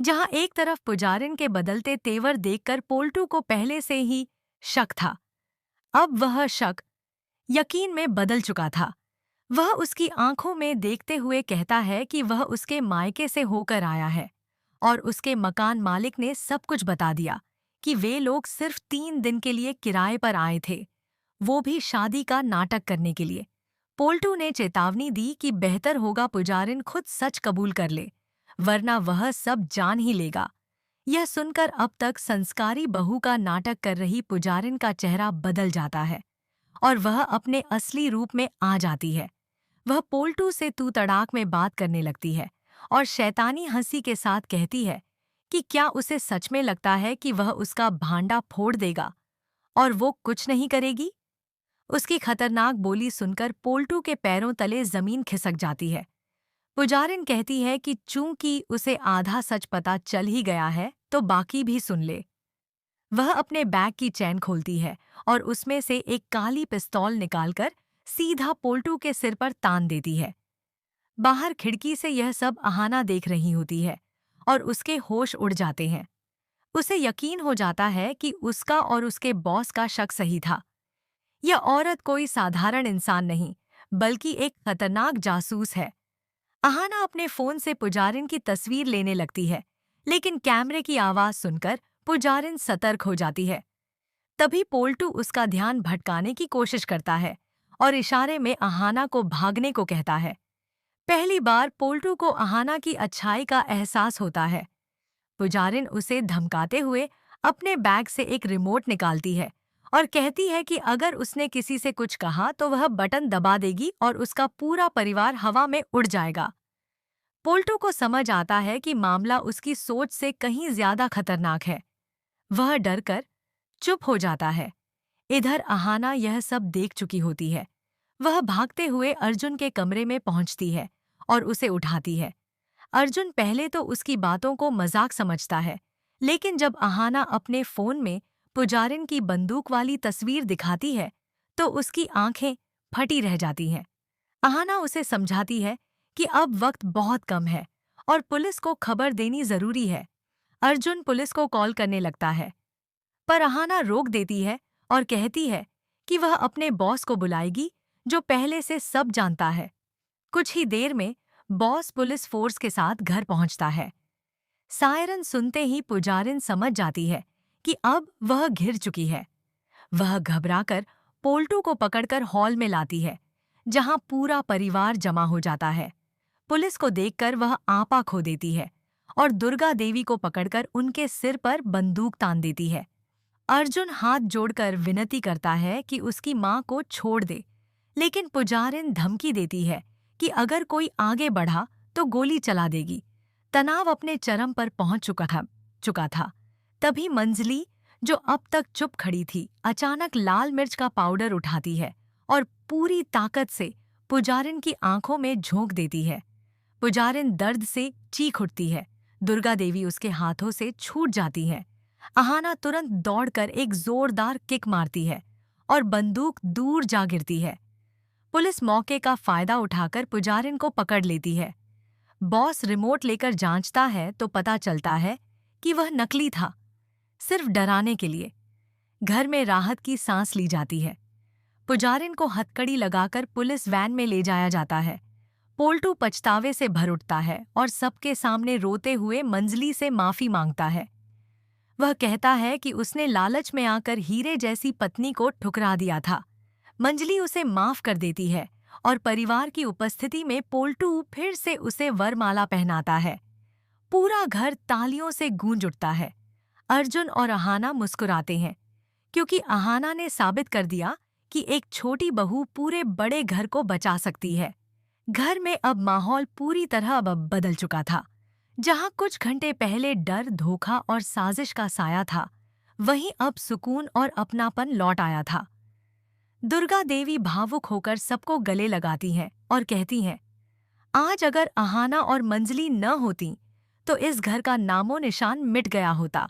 जहां एक तरफ पुजारिन के बदलते तेवर देखकर पोल्टू को पहले से ही शक था, अब वह शक यकीन में बदल चुका था। वह उसकी आंखों में देखते हुए कहता है कि वह उसके मायके से होकर आया है और उसके मकान मालिक ने सब कुछ बता दिया कि वे लोग सिर्फ 3 दिन के लिए किराए पर आए थे, वो भी शादी का नाटक करने के लिए। पोल्टू ने चेतावनी दी कि बेहतर होगा पुजारिन खुद सच कबूल कर ले, वरना वह सब जान ही लेगा। यह सुनकर अब तक संस्कारी बहू का नाटक कर रही पुजारिन का चेहरा बदल जाता है और वह अपने असली रूप में आ जाती है। वह पोल्टू से तू तड़ाक में बात करने लगती है और शैतानी हंसी के साथ कहती है कि क्या उसे सच में लगता है कि वह उसका भांडा फोड़ देगा और वो कुछ नहीं करेगी। उसकी खतरनाक बोली सुनकर पोल्टू के पैरों तले जमीन खिसक जाती है। पुजारिन कहती है कि चूंकि उसे आधा सच पता चल ही गया है तो बाकी भी सुन ले। वह अपने बैग की चैन खोलती है और उसमें से एक काली पिस्तौल निकालकर सीधा पोल्टू के सिर पर तान देती है। बाहर खिड़की से यह सब अहाना देख रही होती है और उसके होश उड़ जाते हैं। उसे यकीन हो जाता है कि उसका और उसके बॉस का शक सही था। यह औरत कोई साधारण इंसान नहीं, बल्कि एक खतरनाक जासूस है। अहाना अपने फोन से पुजारिन की तस्वीर लेने लगती है, लेकिन कैमरे की आवाज सुनकर पुजारिन सतर्क हो जाती है। तभी पोल्टू उसका ध्यान भटकाने की कोशिश करता है और इशारे में अहाना को भागने को कहता है। पहली बार पोल्टू को अहाना की अच्छाई का एहसास होता है। पुजारिन उसे धमकाते हुए अपने बैग से एक रिमोट निकालती है और कहती है कि अगर उसने किसी से कुछ कहा तो वह बटन दबा देगी और उसका पूरा परिवार हवा में उड़ जाएगा। पोल्टू को समझ आता है कि मामला उसकी सोच से कहीं ज्यादा खतरनाक है। वह डरकर चुप हो जाता है। इधर अहाना यह सब देख चुकी होती है। वह भागते हुए अर्जुन के कमरे में पहुंचती है और उसे उठाती है। अर्जुन पहले तो उसकी बातों को मजाक समझता है, लेकिन जब अहाना अपने फोन में पुजारिन की बंदूक वाली तस्वीर दिखाती है तो उसकी आंखें फटी रह जाती हैं। अहाना उसे समझाती है कि अब वक्त बहुत कम है और पुलिस को खबर देनी जरूरी है। अर्जुन पुलिस को कॉल करने लगता है, पर अहाना रोक देती है और कहती है कि वह अपने बॉस को बुलाएगी, जो पहले से सब जानता है। कुछ ही देर में बॉस पुलिस फोर्स के साथ घर पहुंचता है। सायरन सुनते ही पुजारिन समझ जाती है कि अब वह घिर चुकी है। वह घबराकर पोल्टू को पकड़कर हॉल में लाती है, जहां पूरा परिवार जमा हो जाता है। पुलिस को देखकर वह आपा खो देती है और दुर्गा देवी को पकड़कर उनके सिर पर बंदूक तान देती है। अर्जुन हाथ जोड़कर विनती करता है कि उसकी मां को छोड़ दे, लेकिन पुजारिन धमकी देती है कि अगर कोई आगे बढ़ा तो गोली चला देगी। तनाव अपने चरम पर पहुंच चुका था। तभी मंजली, जो अब तक चुप खड़ी थी, अचानक लाल मिर्च का पाउडर उठाती है और पूरी ताकत से पुजारिन की आंखों में झोंक देती है। पुजारिन दर्द से चीख उठती है। दुर्गा देवी उसके हाथों से छूट जाती है। अहाना तुरंत दौड़कर एक जोरदार किक मारती है और बंदूक दूर जा गिरती है। पुलिस मौके का फायदा उठाकर पुजारिन को पकड़ लेती है। बॉस रिमोट लेकर जांचता है तो पता चलता है कि वह नकली था, सिर्फ डराने के लिए। घर में राहत की सांस ली जाती है। पुजारिन को हथकड़ी लगाकर पुलिस वैन में ले जाया जाता है। पोल्टू पछतावे से भर उठता है और सबके सामने रोते हुए मंजली से माफी मांगता है। वह कहता है कि उसने लालच में आकर हीरे जैसी पत्नी को ठुकरा दिया था। मंजली उसे माफ कर देती है और परिवार की उपस्थिति में पोल्टू फिर से उसे वरमाला पहनाता है। पूरा घर तालियों से गूंज उठता है। अर्जुन और अहाना मुस्कुराते हैं, क्योंकि अहाना ने साबित कर दिया कि एक छोटी बहू पूरे बड़े घर को बचा सकती है। घर में अब माहौल पूरी तरह अब बदल चुका था। जहां कुछ घंटे पहले डर, धोखा और साजिश का साया था, वहीं अब सुकून और अपनापन लौट आया था। दुर्गा देवी भावुक होकर सबको गले लगाती हैं और कहती हैं, आज अगर अहाना और मंजली न होती तो इस घर का नामो निशान मिट गया होता।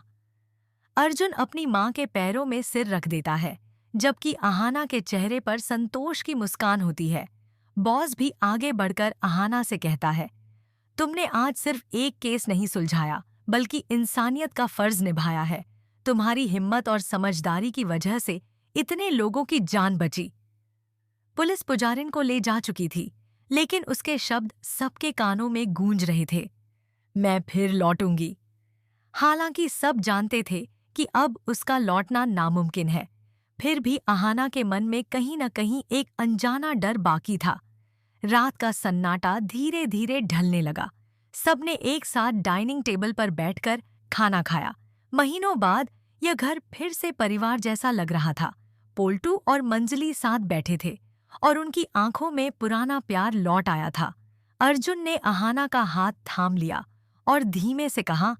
अर्जुन अपनी मां के पैरों में सिर रख देता है, जबकि अहाना के चेहरे पर संतोष की मुस्कान होती है। बॉस भी आगे बढ़कर अहाना से कहता है, तुमने आज सिर्फ एक केस नहीं सुलझाया, बल्कि इंसानियत का फर्ज निभाया है। तुम्हारी हिम्मत और समझदारी की वजह से इतने लोगों की जान बची। पुलिस पुजारिन को ले जा चुकी थी, लेकिन उसके शब्द सबके कानों में गूंज रहे थे। मैं फिर लौटूंगी। हालांकि सब जानते थे कि अब उसका लौटना नामुमकिन है, फिर भी अहाना के मन में कहीं न कहीं एक अनजाना डर बाकी था। रात का सन्नाटा धीरे धीरे ढलने लगा। सबने एक साथ डाइनिंग टेबल पर बैठकर खाना खाया। महीनों बाद यह घर फिर से परिवार जैसा लग रहा था। पोल्टू और मंजली साथ बैठे थे और उनकी आंखों में पुराना प्यार लौट आया था। अर्जुन ने अहाना का हाथ थाम लिया और धीमे से कहा,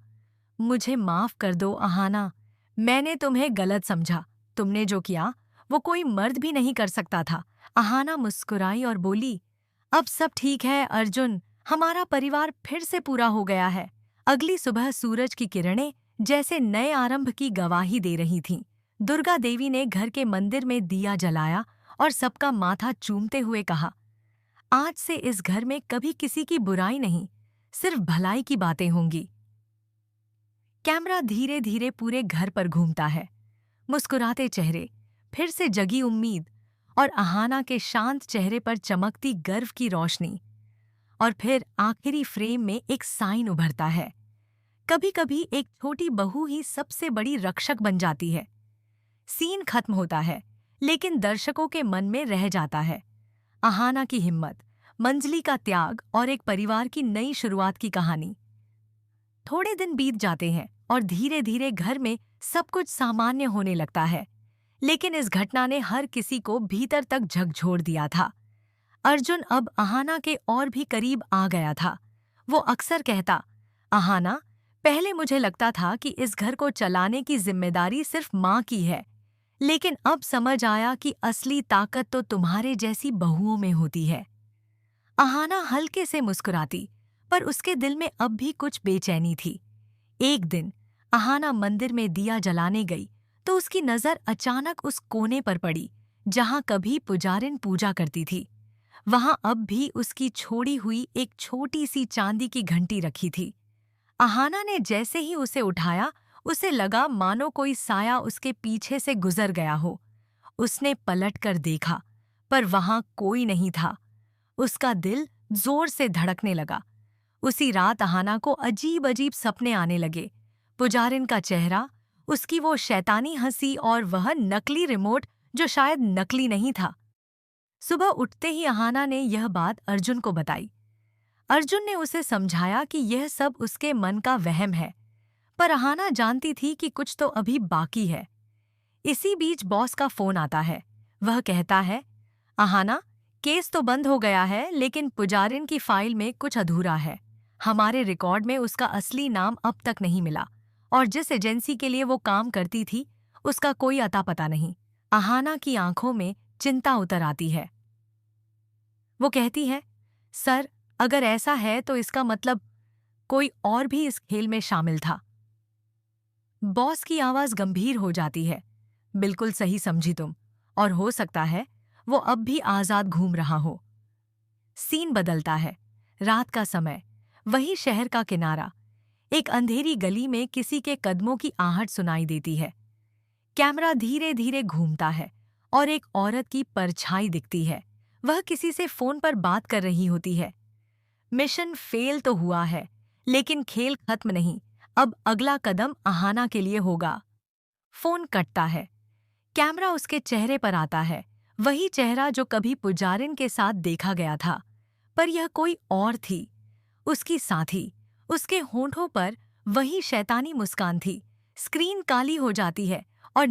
मुझे माफ कर दो अहाना, मैंने तुम्हें गलत समझा। तुमने जो किया वो कोई मर्द भी नहीं कर सकता था। अहाना मुस्कुराई और बोली, अब सब ठीक है अर्जुन, हमारा परिवार फिर से पूरा हो गया है। अगली सुबह सूरज की किरणें जैसे नए आरंभ की गवाही दे रही थीं। दुर्गा देवी ने घर के मंदिर में दिया जलाया और सबका माथा चूमते हुए कहा, आज से इस घर में कभी किसी की बुराई नहीं, सिर्फ भलाई की बातें होंगी। कैमरा धीरे धीरे पूरे घर पर घूमता है। मुस्कुराते चेहरे, फिर से जगी उम्मीद और अहाना के शांत चेहरे पर चमकती गर्व की रोशनी। और फिर आखिरी फ्रेम में एक साइन उभरता है। कभी कभी एक छोटी बहू ही सबसे बड़ी रक्षक बन जाती है। सीन खत्म होता है, लेकिन दर्शकों के मन में रह जाता है अहाना की हिम्मत, मंजली का त्याग और एक परिवार की नई शुरुआत की कहानी। थोड़े दिन बीत जाते हैं और धीरे धीरे घर में सब कुछ सामान्य होने लगता है, लेकिन इस घटना ने हर किसी को भीतर तक झकझोर दिया था। अर्जुन अब अहाना के और भी करीब आ गया था। वो अक्सर कहता, अहाना, पहले मुझे लगता था कि इस घर को चलाने की जिम्मेदारी सिर्फ माँ की है, लेकिन अब समझ आया कि असली ताकत तो तुम्हारे जैसी बहुओं में होती है। अहाना हल्के से मुस्कुराती, पर उसके दिल में अब भी कुछ बेचैनी थी। एक दिन अहाना मंदिर में दिया जलाने गई तो उसकी नज़र अचानक उस कोने पर पड़ी जहां कभी पुजारिन पूजा करती थी। वहां अब भी उसकी छोड़ी हुई एक छोटी सी चांदी की घंटी रखी थी। अहाना ने जैसे ही उसे उठाया, उसे लगा मानो कोई साया उसके पीछे से गुजर गया हो। उसने पलट कर देखा, पर वहां कोई नहीं था। उसका दिल जोर से धड़कने लगा। उसी रात अहाना को अजीब अजीब सपने आने लगे। पुजारिन का चेहरा, उसकी वो शैतानी हंसी और वह नकली रिमोट जो शायद नकली नहीं था। सुबह उठते ही अहाना ने यह बात अर्जुन को बताई। अर्जुन ने उसे समझाया कि यह सब उसके मन का वहम है, पर अहाना जानती थी कि कुछ तो अभी बाकी है। इसी बीच बॉस का फोन आता है। वह कहता है, अहाना, केस तो बंद हो गया है, लेकिन पुजारिन की फाइल में कुछ अधूरा है। हमारे रिकॉर्ड में उसका असली नाम अब तक नहीं मिला और जिस एजेंसी के लिए वो काम करती थी उसका कोई अता पता नहीं। अहाना की आंखों में चिंता उतर आती है। वो कहती है, सर, अगर ऐसा है तो इसका मतलब कोई और भी इस खेल में शामिल था। बॉस की आवाज गंभीर हो जाती है। बिल्कुल सही समझी तुम, और हो सकता है वो अब भी आजाद घूम रहा हो। सीन बदलता है। रात का समय, वही शहर का किनारा। एक अंधेरी गली में किसी के कदमों की आहट सुनाई देती है। कैमरा धीरे धीरे घूमता है और एक औरत की परछाई दिखती है। वह किसी से फोन पर बात कर रही होती है। मिशन फेल तो हुआ है, लेकिन खेल खत्म नहीं। अब अगला कदम अहाना के लिए होगा। फोन कटता है। कैमरा उसके चेहरे पर आता है, वही चेहरा जो कभी पुजारिन के साथ देखा गया था, पर यह कोई और थी। उसकी साथी। उसके होंठों पर वही शैतानी मुस्कान थी। स्क्रीन काली हो जाती है और